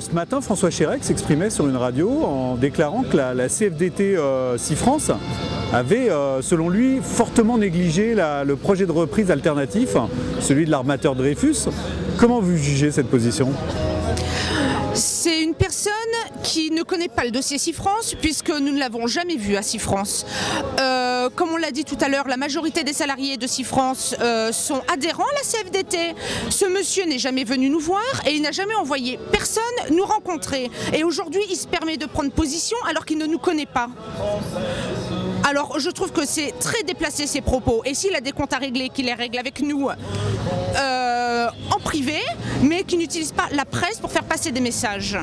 Ce matin, François Chérec s'exprimait sur une radio en déclarant que la CFDT SeaFrance avait, selon lui, fortement négligé le projet de reprise alternatif, celui de l'armateur Dreyfus. Comment vous jugez cette position ? C'est une personne qui ne connaît pas le dossier SeaFrance puisque nous ne l'avons jamais vu à SeaFrance. Comme on l'a dit tout à l'heure, la majorité des salariés de SeaFrance sont adhérents à la CFDT. Ce monsieur n'est jamais venu nous voir et il n'a jamais envoyé personne nous rencontrer. Et aujourd'hui, il se permet de prendre position alors qu'il ne nous connaît pas. Alors je trouve que c'est très déplacé ces propos. Et s'il a des comptes à régler, qu'il les règle avec nous en privé, mais qui n'utilise pas la presse pour faire passer des messages.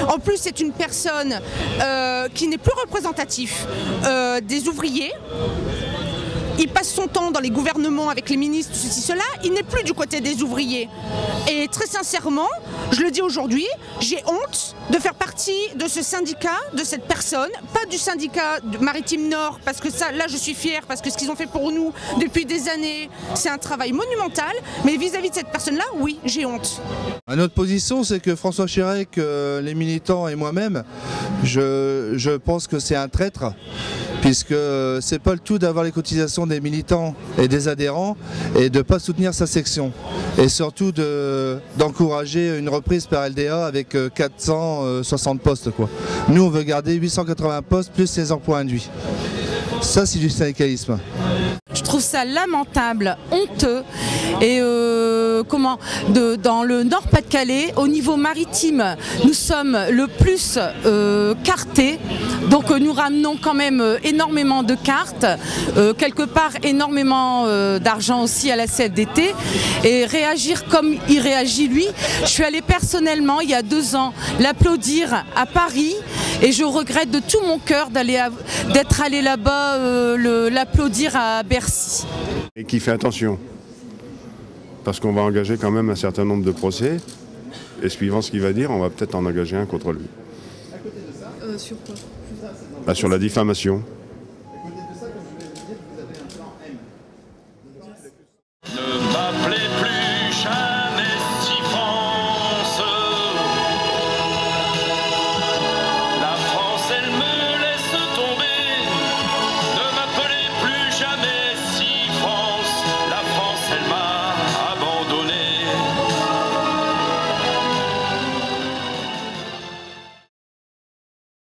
En plus, c'est une personne qui n'est plus représentative des ouvriers. Il passe son temps dans les gouvernements avec les ministres, ceci, cela. Il n'est plus du côté des ouvriers. Et très sincèrement, je le dis aujourd'hui, j'ai honte de faire partie de ce syndicat, de cette personne, pas du syndicat Maritime Nord, parce que ça, là, je suis fière, parce que ce qu'ils ont fait pour nous depuis des années, c'est un travail monumental. Mais vis-à-vis de cette personne-là, oui, j'ai honte. Notre position, c'est que François Chérec, les militants et moi-même, je pense que c'est un traître, puisque c'est pas le tout d'avoir les cotisations des militants et des adhérents et de ne pas soutenir sa section. Et surtout d'encourager une reprise par LDA avec 460 postes, quoi. Nous, on veut garder 880 postes plus les emplois induits. Ça, c'est du syndicalisme. Je trouve ça lamentable, honteux et dans le Nord-Pas-de-Calais, au niveau maritime, nous sommes le plus cartés, donc nous ramenons quand même énormément de cartes, quelque part énormément d'argent aussi à la CFDT, et réagir comme il réagit lui. Je suis allée personnellement il y a 2 ans l'applaudir à Paris et je regrette de tout mon cœur d'être allée là-bas l'applaudir à Bercy. Et qui fait attention, parce qu'on va engager quand même un certain nombre de procès, et suivant ce qu'il va dire, on va peut-être en engager un contre lui. Sur quoi? Sur la diffamation. Ne m'appelez plus chat.